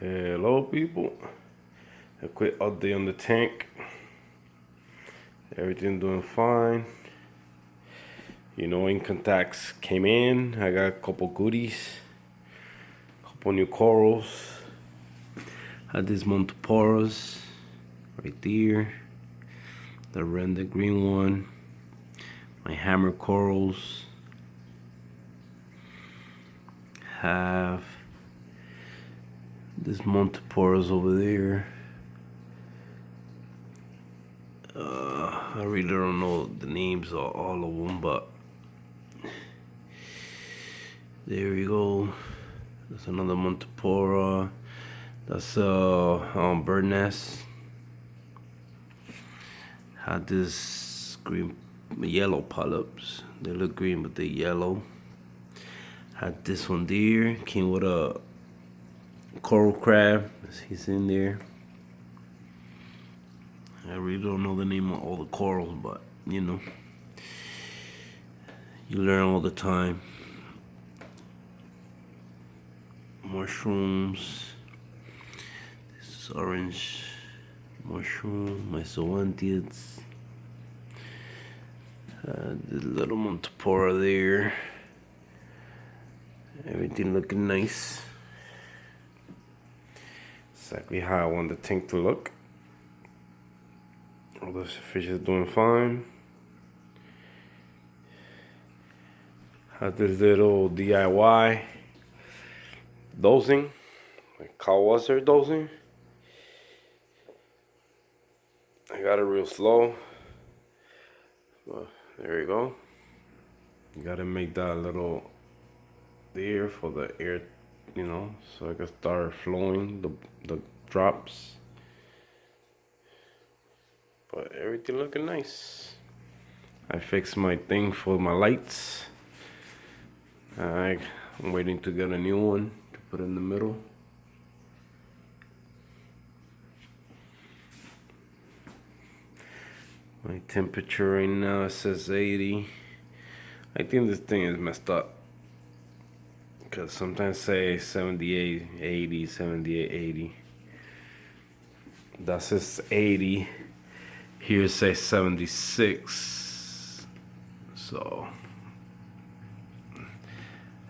Hello people, a quick update on the tank. Everything doing fine. Income tax came in. I got a couple goodies, couple new corals. Had these Monteporos right there, the red and the green one, my hammer corals. Have this Monteporos over there. I really don't know the names of all of them, but there we go. That's another Montepora. That's bird nest. Had this green, yellow polyps. They look green, but they're yellow. Had this one there. Came with a coral crab. He's in there. I really don't know the name of all the corals, but you learn all the time. Mushrooms. This is orange mushroom, my Zoanthids. The little Montepora there. Everything looking nice. Exactly how I want the tank to look. All the fish is doing fine. Had this little DIY dosing, like Kawasser dosing. I got it real slow. Well, there you go. You gotta make that little there for the air, so I can start flowing the drops. But everything looking nice. I fixed my thing for my lights. I'm waiting to get a new one to put in the middle. My temperature right now, it says 80. I think this thing is messed up, because sometimes say 78, 80, 78, 80. That says 80. Here it says 76. So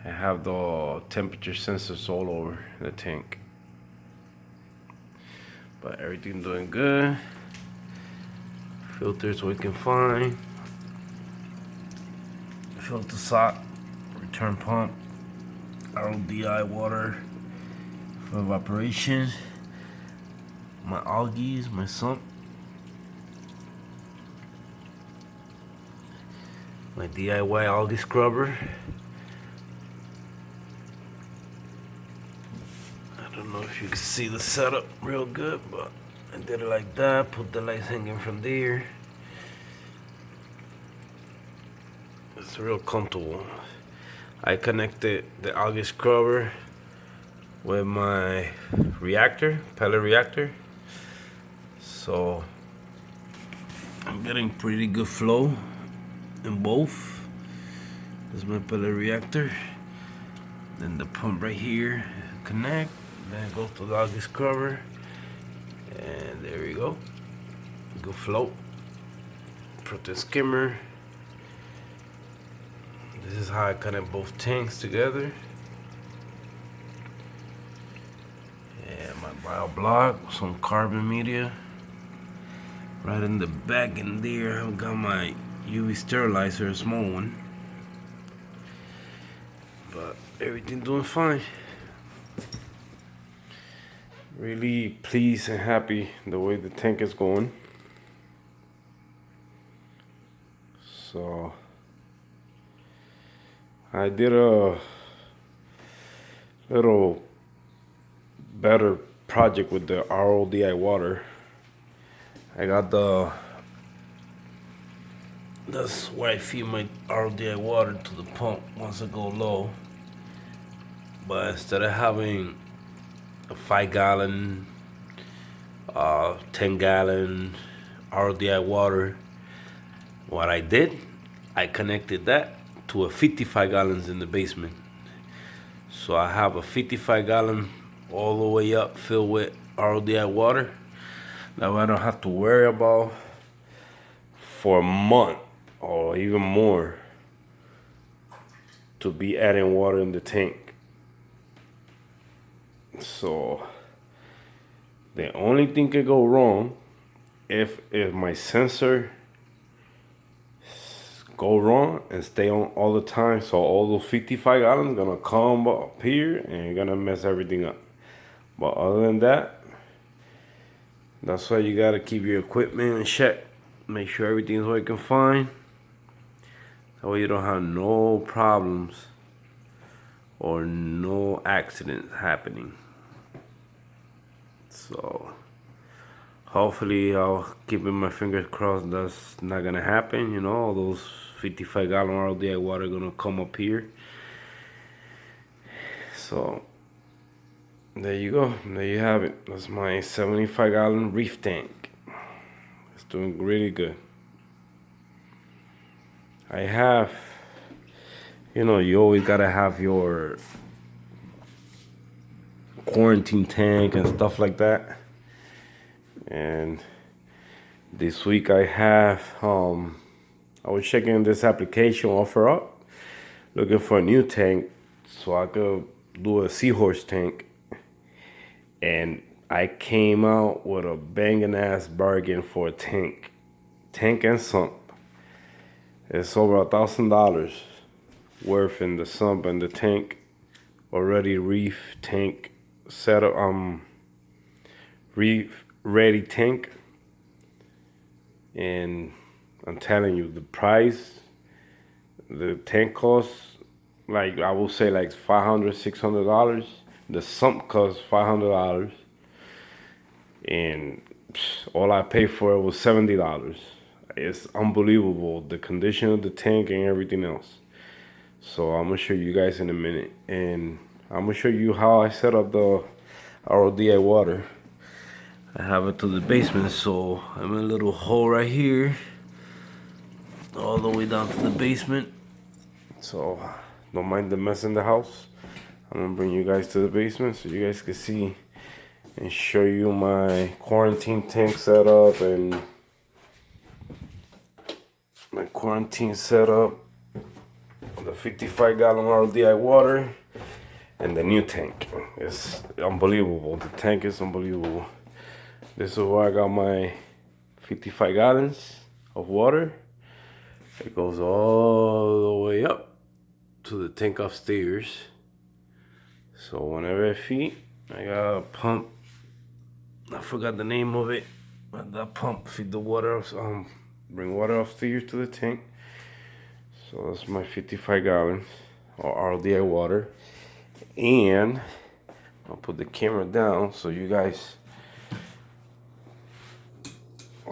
I have the temperature sensors all over the tank. But everything doing good. Filters working fine. Filter sock, return pump, RODI water for evaporation. My algae, my sump. My DIY algae scrubber. I don't know if you can see the setup real good, but I did it like that. Put the lights hanging from there. It's real comfortable. I connected the algae scrubber with my reactor, pellet reactor. So I'm getting pretty good flow in both. This is my pellet reactor. Then the pump right here, connect. Then go to the algae scrubber. And there we go. Good flow. Put the skimmer. This is how I connect both tanks together. And my bio block, some carbon media. Right in the back in there, I've got my UV sterilizer, a small one. But everything doing fine. Really pleased and happy the way the tank is going. So I did a little better project with the RODI water. I got that's where I feed my RODI water to the pump once I go low. But instead of having a 5-gallon, 10-gallon RODI water, what I did, I connected that to a 55 gallons in the basement. So I have a 55-gallon all the way up, filled with RODI water. That way I don't have to worry about for a month or even more to be adding water in the tank. So the only thing could go wrong if my sensor go wrong and stay on all the time. So all those 55 gallons gonna come up here and you're gonna mess everything up. But other than that, that's why you gotta keep your equipment in check. Make sure everything's working fine. That way you don't have no problems or no accidents happening. So hopefully I'll keep my fingers crossed that's not gonna happen. You know, all those 55 gallon RODI water gonna come up here. So there you go. There you have it. That's my 75 gallon reef tank. It's doing really good. I have, you know, you always gotta have your quarantine tank and stuff like that. And this week I have, I was checking this application OfferUp, looking for a new tank so I could do a seahorse tank. And I came out with a banging ass bargain for a tank and sump. It's over $1,000 worth in the sump and the tank. Already reef tank setup, reef ready tank. And I'm telling you, the price, the tank costs, like I will say like $500, $600. The sump costs $500. And all I paid for it was $70. It's unbelievable, the condition of the tank and everything else. So I'm gonna show you guys in a minute, and I'm gonna show you how I set up the RODI water. I have it to the basement, so I'm in a little hole right here, all the way down to the basement. So don't mind the mess in the house. I'm gonna bring you guys to the basement so you guys can see and show you my quarantine tank setup and my quarantine setup, the 55 gallon RODI water, and the new tank. It's unbelievable. The tank is unbelievable. This is where I got my 55 gallons of water. It goes all the way up to the tank upstairs. So whenever I feed, I got a pump. I forgot the name of it, but that pump feed the water, bring water upstairs to the tank. So that's my 55 gallons of RODI water. And I'll put the camera down so you guys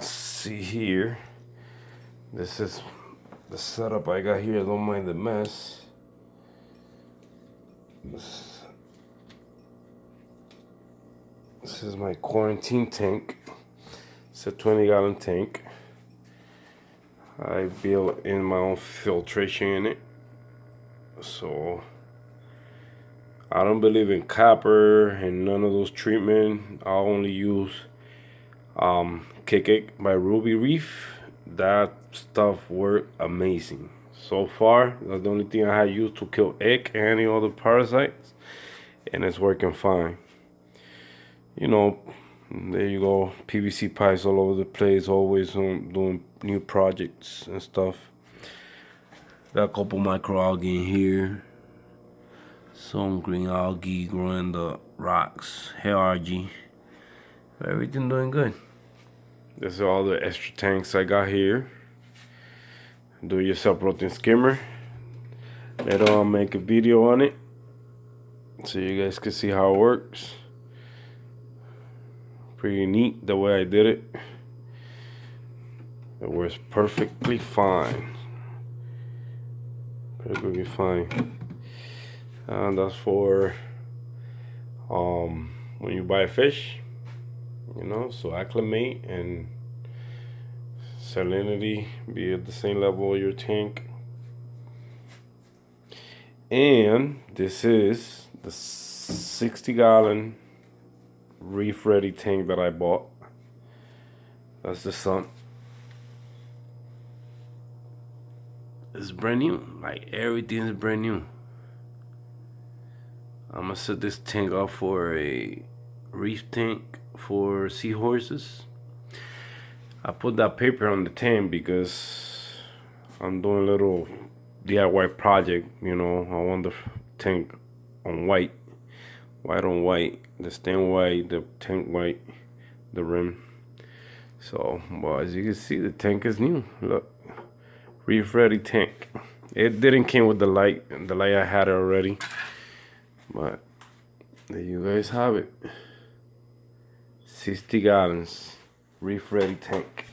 see here. This is the setup I got here. Don't mind the mess. This is my quarantine tank. It's a 20 gallon tank. I built in my own filtration in it. So I don't believe in copper and none of those treatment. I only use Kick It by Ruby Reef. That stuff worked amazing. So far, that's the only thing I had used to kill egg and any other parasites, and it's working fine. You know, there you go, PVC pipes all over the place, always doing new projects and stuff. Got a couple microalgae in here, some green algae growing the rocks, hair algae. Everything doing good. This is all the extra tanks I got here. Do it yourself protein skimmer. Later on, I'll make a video on it so you guys can see how it works. Pretty neat the way I did it. It works perfectly fine. Perfectly fine. And that's for when you buy fish, you know, so acclimate and salinity be at the same level of your tank. And this is the 60 gallon reef ready tank that I bought. That's the sump. It's brand new. Like everything is brand new. I'm gonna set this tank up for a reef tank for seahorses. I put that paper on the tank because I'm doing a little DIY project. You know, I want the tank on white on white, the stain white, the tank white, the rim. So, well, as you can see, the tank is new. Look, reef ready tank. It didn't came with the light I had already, but there you guys have it. 60 gallons, reef ready tank.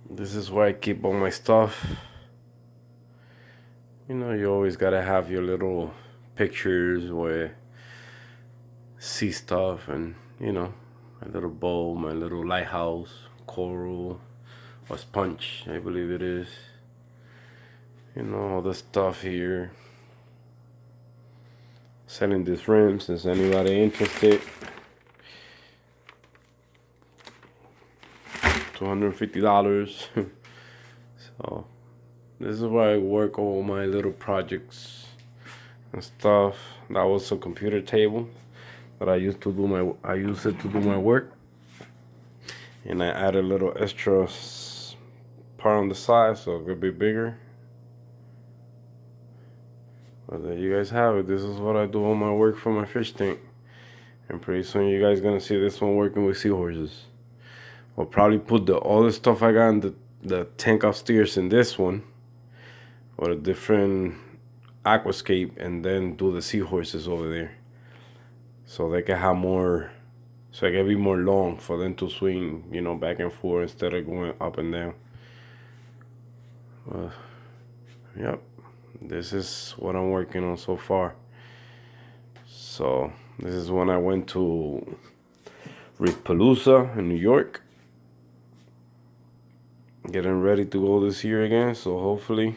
This is where I keep all my stuff. You know, you always gotta have your little pictures where sea stuff, and you know, my little bowl, my little lighthouse, coral, or sponge, I believe it is. You know, all the stuff here. Selling this rim, since anybody interested. $250. So this is where I work all my little projects and stuff. That was a computer table that I used it to do my work, and I added a little extra part on the side so it could be bigger. But there you guys have it. This is what I do on my work for my fish tank, and pretty soon you guys gonna see this one working with seahorses. I'll probably put all the stuff I got in the tank upstairs in this one, or a different aquascape, and then do the seahorses over there, so they can have more, so it can be more long for them to swing, you know, back and forth instead of going up and down. Yep, this is what I'm working on so far. So this is when I went to Reefpalooza in New York, getting ready to go this year again. So hopefully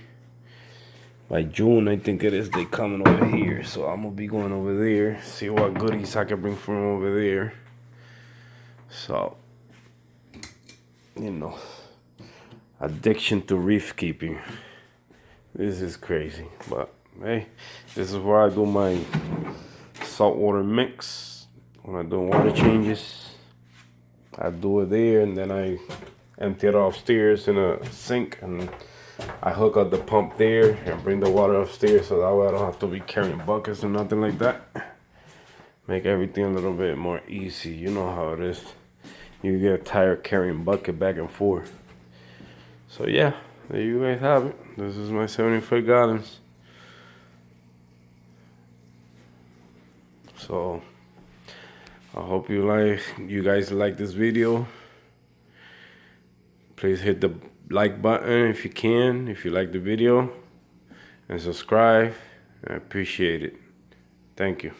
by June, I think it is, they coming over here. So I'm gonna be going over there, see what goodies I can bring from over there. So, you know, addiction to reef keeping. This is crazy, but hey, this is where I do my saltwater mix. When I do water changes, I do it there, and then I empty it upstairs in a sink, and I hook up the pump there and bring the water upstairs, so that way I don't have to be carrying buckets or nothing like that. Make everything a little bit more easy. You know how it is. You get tired carrying bucket back and forth. So yeah, there you guys have it. This is my 75 gallons. So I hope you guys like this video. Please hit the like button if you can, if you like the video, and subscribe. I appreciate it. Thank you.